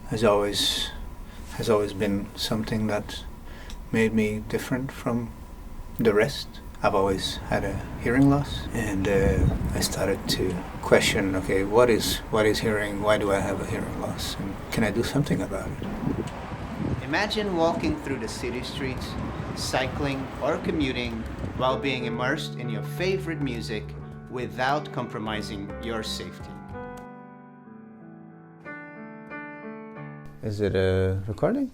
has always been something that made me different from the rest. I've always had a hearing loss, and I started to question, okay, what is hearing? Why do I have a hearing loss? And can I do something about it? Imagine walking through the city streets, cycling or commuting while being immersed in your favorite music without compromising your safety. Is it a recording?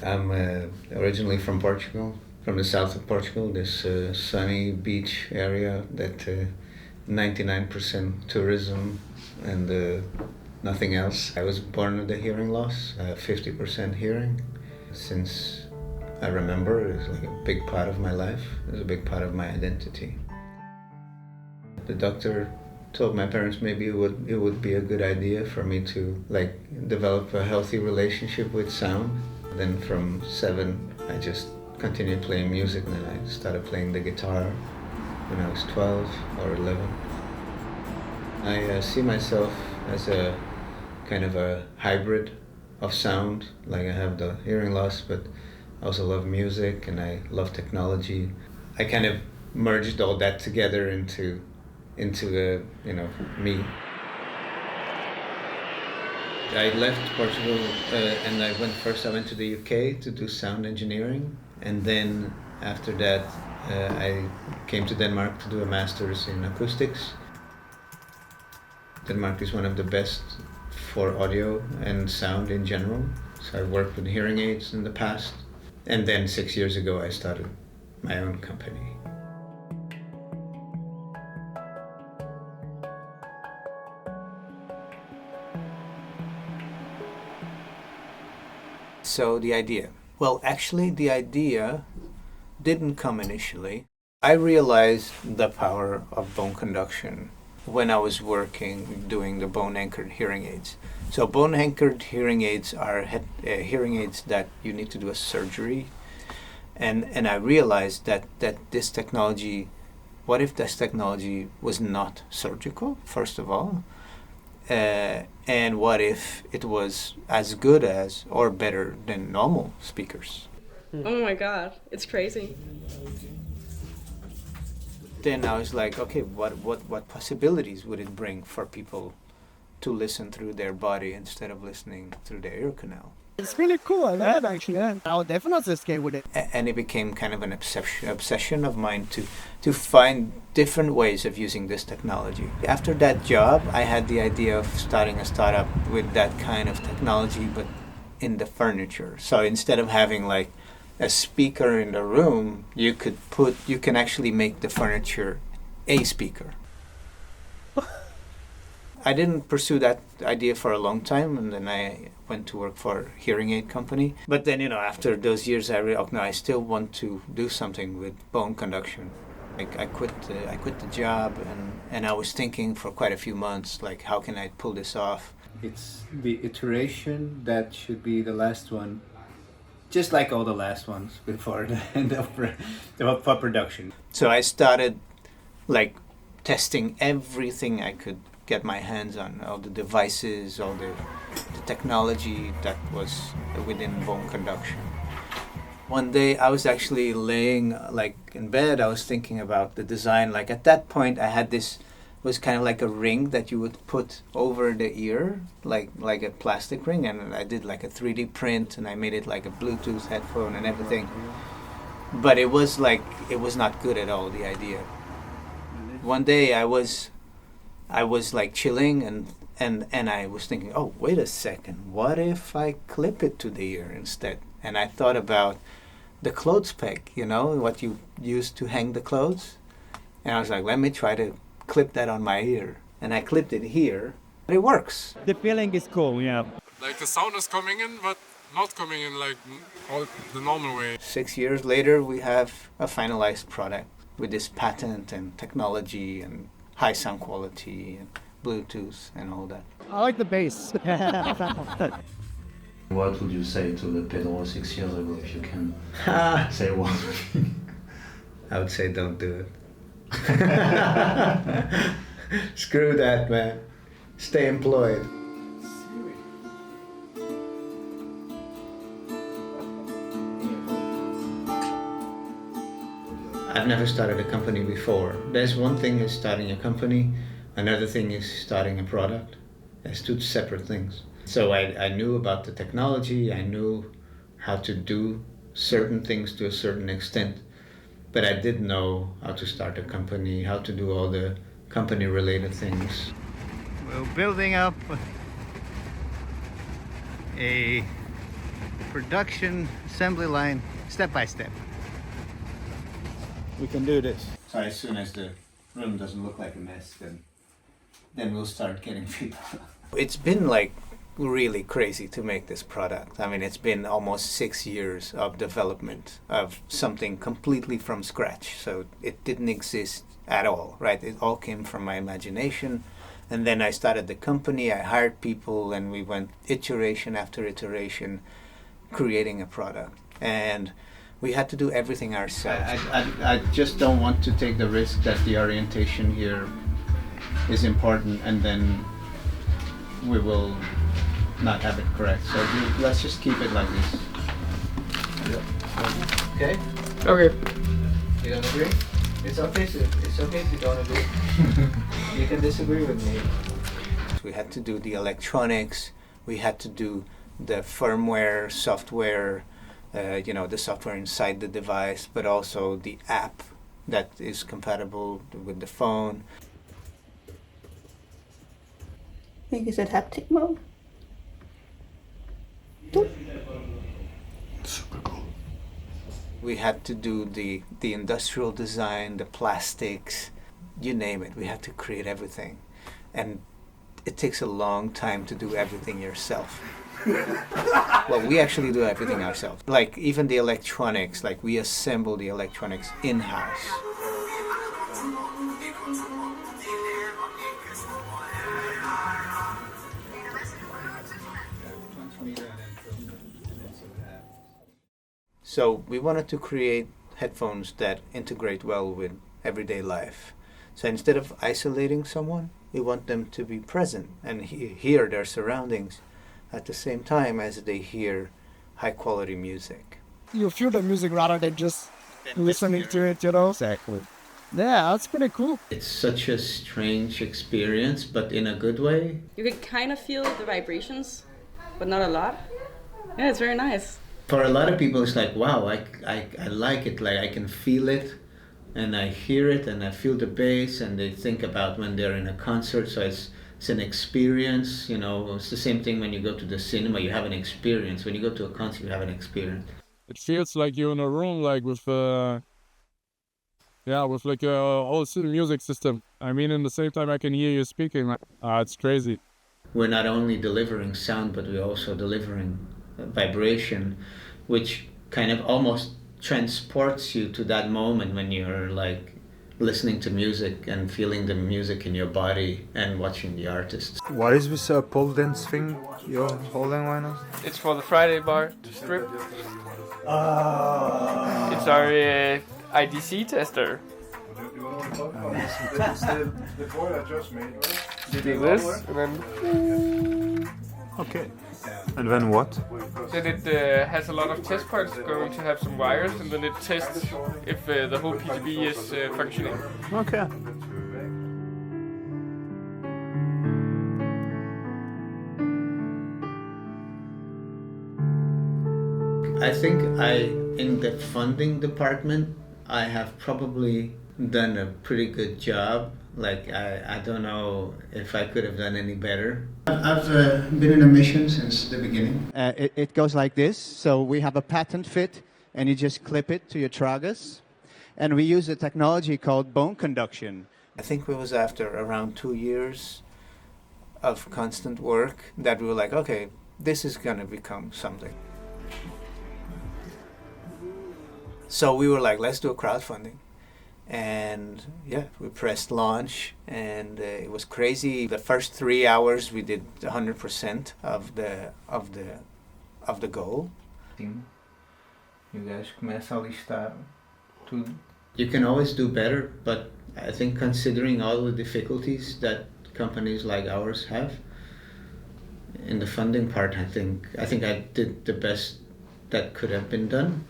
I'm originally from Portugal, from the south of Portugal, this sunny beach area that 99% tourism and nothing else. I was born with a hearing loss, 50% hearing. Since I remember, it was like a big part of my life. It was a big part of my identity. The doctor told my parents maybe it would be a good idea for me to develop a healthy relationship with sound. Then from 7, I just continued playing music, and then I started playing the guitar when I was 12 or 11. I see myself as a kind of a hybrid of sound. Like, I have the hearing loss, but I also love music and I love technology. I kind of merged all that together into me. I left Portugal and I went to the UK to do sound engineering, and then after that I came to Denmark to do a master's in acoustics. Denmark is one of the best for audio and sound in general, so I worked with hearing aids in the past, and then 6 years ago I started my own company. So the idea. Well, actually, the idea didn't come initially. I realized the power of bone conduction when I was working doing the bone-anchored hearing aids. So bone-anchored hearing aids are hearing aids that you need to do a surgery. And I realized that this technology, what if this technology was not surgical, first of all? And what if it was as good as or better than normal speakers? Oh my god, it's crazy. Then I was like, okay, what possibilities would it bring for people to listen through their body instead of listening through their ear canal? It's really cool, I love it actually. I would definitely skate with it. And it became kind of an obsession of mine to find different ways of using this technology. After that job, I had the idea of starting a startup with that kind of technology, but in the furniture. So instead of having like a speaker in the room, you can actually make the furniture a speaker. I didn't pursue that idea for a long time, and then I went to work for a hearing aid company. But then, after those years, I realized, no, I still want to do something with bone conduction. Like, I quit the job, and I was thinking for quite a few months, like, how can I pull this off? It's the iteration that should be the last one, just like all the last ones before the end of production. So I started, like, testing everything I could get my hands on, all the devices, all the technology that was within bone conduction. One day I was actually laying like in bed, I was thinking about the design. Like at that point I had this, was kind of like a ring that you would put over the ear, like a plastic ring, and I did like a 3D print and I made it like a Bluetooth headphone and everything. But it was not good at all, the idea. One day I was like chilling and I was thinking, oh, wait a second, what if I clip it to the ear instead? And I thought about the clothes peg, what you use to hang the clothes. And I was like, let me try to clip that on my ear. And I clipped it here. It works. The feeling is cool, yeah. Like the sound is coming in, but not coming in like all the normal way. 6 years later, we have a finalized product with this patent and technology and high sound quality and Bluetooth and all that. I like the bass. What would you say to the Pedro 6 years ago if you can say one thing? I would say don't do it. Screw that, man. Stay employed. I've never started a company before. There's one thing is starting a company, another thing is starting a product. There's two separate things. So I knew about the technology, I knew how to do certain things to a certain extent, but I didn't know how to start a company, how to do all the company related things. We're building up a production assembly line step by step. We can do this. So as soon as the room doesn't look like a mess, then we'll start getting people. It's been like really crazy to make this product. I mean, it's been almost 6 years of development of something completely from scratch. So it didn't exist at all, right? It all came from my imagination. And then I started the company, I hired people, and we went iteration after iteration creating a product. And we had to do everything ourselves. I just don't want to take the risk that the orientation here is important and then we will not have it correct. So let's just keep it like this. Okay? Okay. You don't agree? It's okay if you don't agree. You can disagree with me. We had to do the electronics, we had to do the firmware, software, the software inside the device, but also the app that is compatible with the phone. I think it's at haptic mode. Super cool. We had to do the industrial design, the plastics, you name it. We had to create everything. And it takes a long time to do everything yourself. Well, we actually do everything ourselves. Like even the electronics, like we assemble the electronics in-house. So we wanted to create headphones that integrate well with everyday life. So instead of isolating someone, we want them to be present and hear their surroundings at the same time as they hear high quality music. You feel the music rather than just listening to it, Exactly. Yeah, that's pretty cool. It's such a strange experience, but in a good way. You can kind of feel the vibrations, but not a lot. Yeah, it's very nice. For a lot of people, it's like, wow, I like it. Like I can feel it, and I hear it, and I feel the bass, and they think about when they're in a concert. So it's an experience. It's the same thing when you go to the cinema. You have an experience. When you go to a concert, you have an experience. It feels like you're in a room like with like a whole music system. I mean, in the same time I can hear you speaking. It's crazy. We're not only delivering sound, but we're also delivering vibration, which kind of almost transports you to that moment when you're like listening to music and feeling the music in your body and watching the artists. What is this pole dance thing you're holding right now? It's for the Friday bar strip. It's our IDC tester. It's the board I just made, right? You do this, and then Okay. And then what? then it has a lot of test points. Going to have some wires, and then it tests if the whole PCB is functioning. Okay. I think in the funding department, I have probably done a pretty good job. Like, I don't know if I could have done any better. I've been in a mission since the beginning. It goes like this. So we have a patent fit, and you just clip it to your tragus. And we use a technology called bone conduction. I think it was after around 2 years of constant work that we were like, okay, this is going to become something. So we were like, let's do a crowdfunding. And yeah, we pressed launch, and it was crazy. The first 3 hours we did 100% of the goal. You guys começam a listar tudo. You can always do better, but I think considering all the difficulties that companies like ours have in the funding part, I think I did the best that could have been done.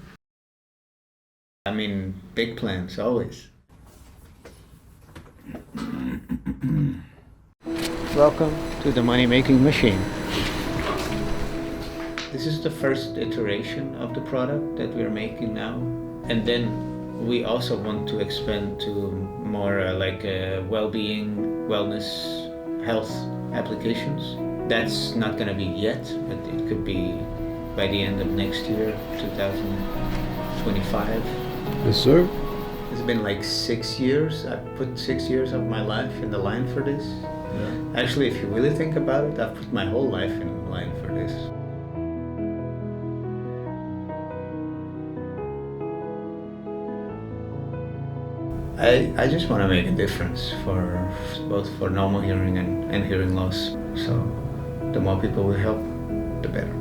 I mean, big plans, always. Welcome to the money-making machine. This is the first iteration of the product that we're making now. And then we also want to expand to more well-being, wellness, health applications. That's not going to be yet, but it could be by the end of next year, 2025. Yes, sir. It's been like 6 years. I put 6 years of my life in the line for this. Yeah. Actually, if you really think about it, I've put my whole life in line for this. I just want to make a difference for both for normal hearing and hearing loss. So the more people we help, the better.